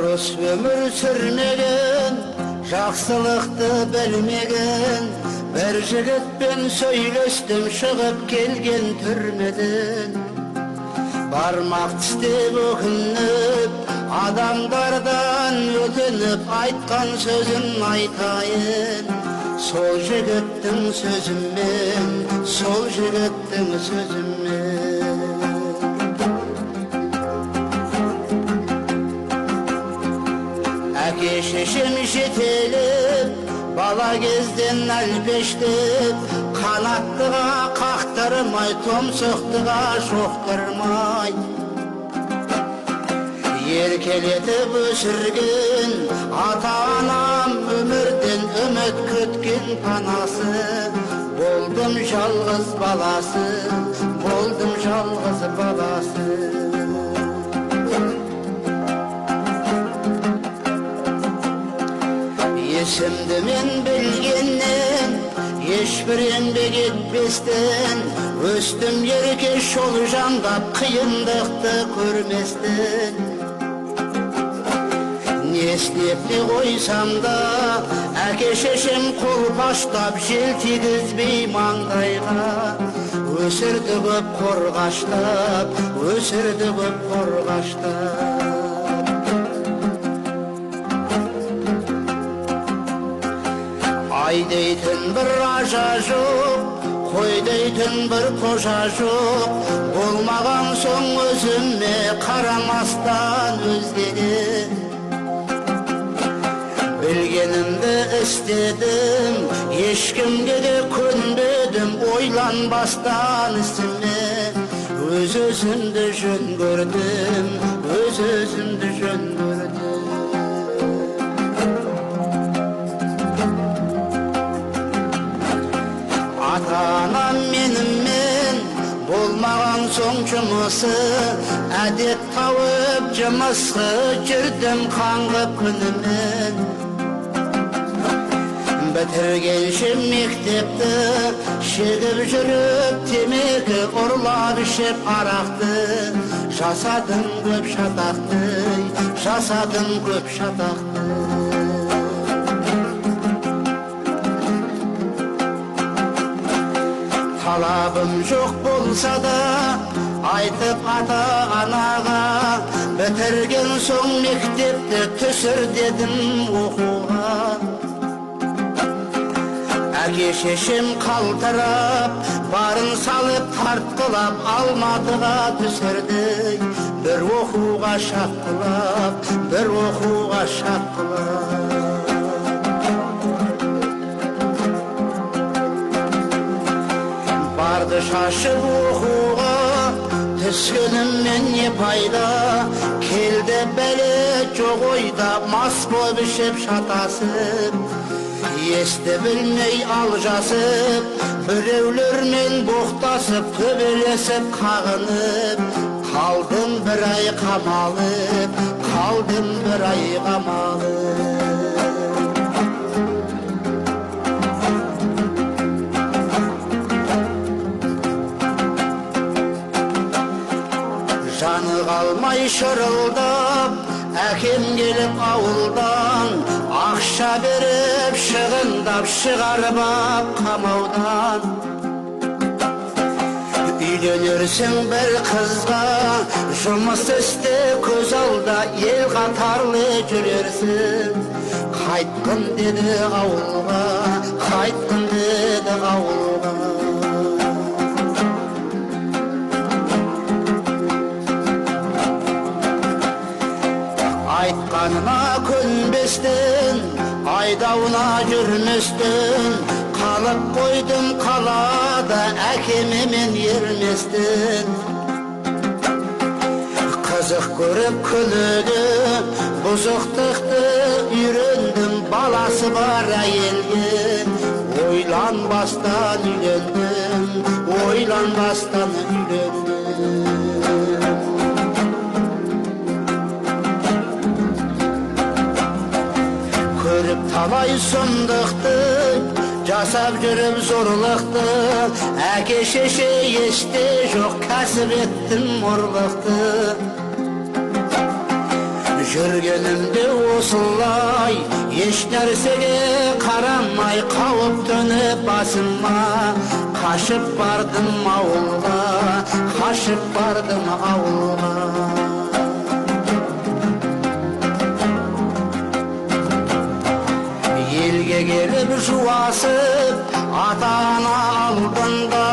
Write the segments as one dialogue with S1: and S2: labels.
S1: Дұрыс өмір сүрмеген, жақсылықты білмеген, бір жігітпен сөйлестім шығып келген түрмеден. Бармақ тістеп өкініп, адамдардан өтініп, айтқан сөзін айтайын. Сол жігіттің сөзімен, сол жігіттің сөзімен. Әке шешем жетелеп, бала кезден әлпештеп, қанаттыға қақтырмай, тұмсықтыға шоқтырмай. Еркелетіп өсірген ата-анам, өмірден үміт күткен панасы. Болдым жалғыз баласы, болдым жалғыз баласы. Есімді мен білгеннен, ешбір еңбек етпестен, өстім ерке жол жандап, қиындықты көрместен. Не істеп не қойсам да, әке шешем қолпаштап, жел тигізбей маңдайға. Өсірді көп қорғаштап, өсірді көп қорғаштап. Ай дейтін бір ажа жоқ, қой дейтін бір қожа жоқ. Болмаған соң өзіме қарамастан өзгеден. Білгенімді істедім, ешкімге де көнбедім, ойланбастан ісіме. Өз-өзімді жөн көрдім, өз-өзімді жөн көрдім. Ата-анам менімен болмаған соң жұмысы, әдет тауып жұмысқа жүрдім қаңғып күнімен. Бітіргенше мектепті шегіп жүріп, темекі ұрлап ішіп арақты. Жасадым көп шатақты, жасадым көп шатақты. Талабым жоқ болса да, айтып ата-анаға, бітірген соң мектепті түсір дедім оқуға. Әке шешем қалтырап, барын салып тартқылап, Алматыға түсірді. Бір оқуға шапқылап, бір оқуға шапқылап. Барды шашып оқуға, түскеніммен не пайда. Келді бәле жоқ ойда, мас болып ішіп шатасып. Есті білмей алжасып, біреулермен боқтасып, төбелесіп қағынып. Қалдым бір ай қамалып, қалдым бір ай қамалып. Жаны қалмай шырылдап, әкем келіп ауылдан, ақша беріп шығындап, шығарып ап қамаудан. Үйленерсің бір қызға, жұмыс істе көз алда, ел қатарлы жүрерсің. Қайтқын деді ауылға, қайтқын деді ауылға. Айтқанына көнбестен, айдауына жүрместен, қалып қойдым қалада, әкеме мен ерместен. Қызық көріп күлігі, бұзықтықты үйрендім, баласы бар әйелге. Ойланбастан үйлендім, ойланбастан үйлендім. Көріп талай сұмдықты, жасап жүріп зорлықты. Әке шеше есте жоқ, кәсіп еттім ұрлықты. Жүргенімде осылай еш нәрсеге қарамай қауіп төніп басыма қашып бардым ауылға, қашып бардым ауылға. Елге келіп жуасып ата-ана алдында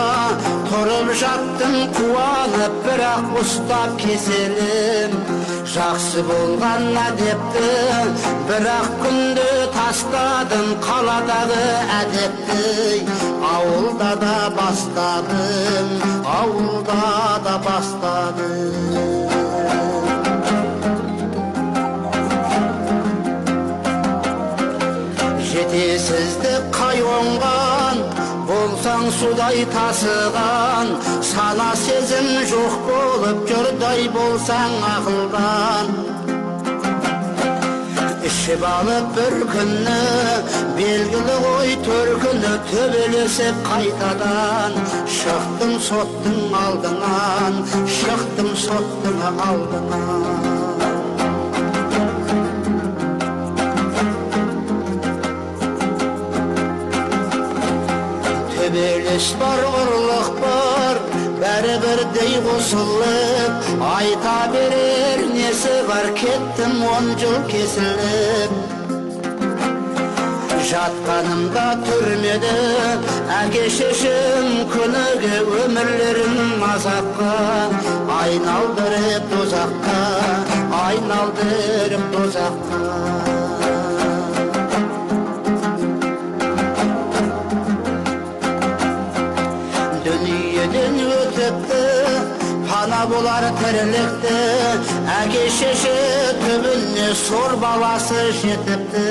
S1: тұрып жаттым қуанып, бірақ ұстап кеселім жақсы болған әдепті, бірақ күнде тастадым қаладағы әдепті. Ауылда да бастадым, ауылда да бастадым. Жетесіздік қай оңған, болсаң судай тасыған, сана сезім жоқ болып жұрдай болсаң ақылдан. Ішіп алып бір күнні, белгілі ғой төркіні, төбелесіп қайтадан шықтым соттың алдынан, шықтым соттың алдынан. Төбелес бар, ұрлық бар, бәрі бірдей қосылып, айта берер несі бар, кеттім 10 жыл кесіліп. Жатқанымда түрмеде әке шешем күніге өмірлерін азапқа айналдырып тозаққа, айналдырып тозаққа. Дүниеден өтіпті, пана болар тірілікті, әке шеше түбіне сор баласы жетіпті.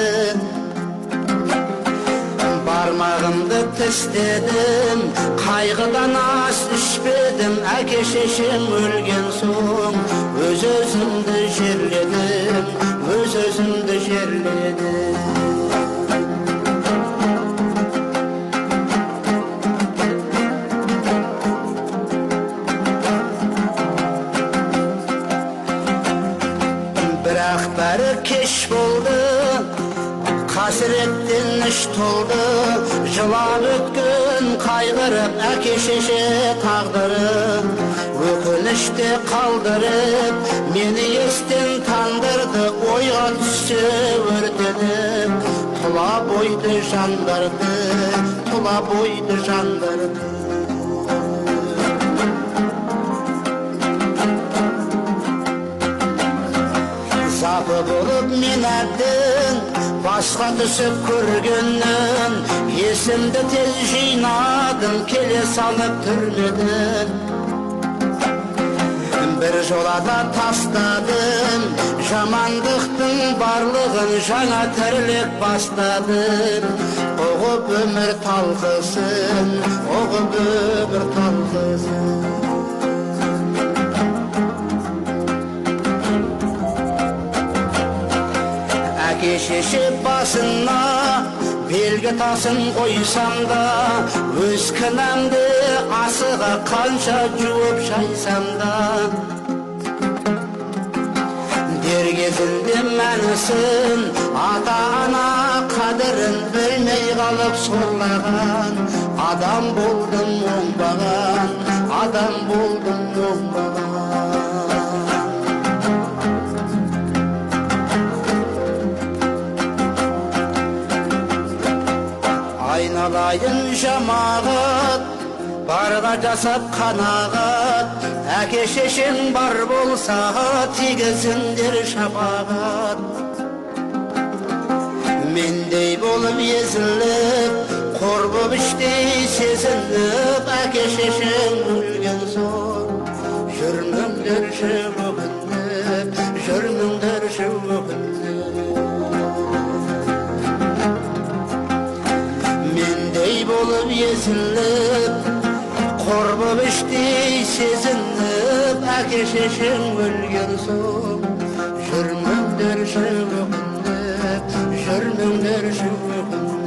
S1: Бармағымды тістедім, қайғыдан ас ішпедім, әке шешем өлген соң өз-өзімді жерледім, өз-өзімді жерледім. Бірақ бәрі кеш болды, қасіреттен іш толды, жылап өткен қайғырып әке шеше тағдыры, өкініште қалдырып мені естен тандырды, ойға түссе өртеніп тұла бойды жандырды, тұла бойды жандырды. Запы болып мен әбден басқа түсіп көргеннен, есімді тез жинадым, келе салып түрмеден. Бір жолада тастадым жамандықтың барлығын, жаңа тірлік бастадым. Оғып өмір талқысын, оғып өмір талқысын. Әке шеше басына белгі тасын қойсам да, өз кінәмді асыға қанша жуып шайсам да. Дер кезінде мәнісін, ата-ана қадірін білмей қалып сорлаған, адам болдым оңбаған, адам болдым оңбаған. Айналайын жамағат, барға жасап қанағат, әке шешең бар болса тигізіңдер шапағат. Мендей болып езіліп, қор боп іштей сезініп, әке шешең өлген соң жүрміңдерші өкініп, жүрміңдерші өкініп. Болып езіліп, қор боп іштей сезініп, әке шешең өлген соң жүрміңдерші өкініп, жүрміңдерші өкініп.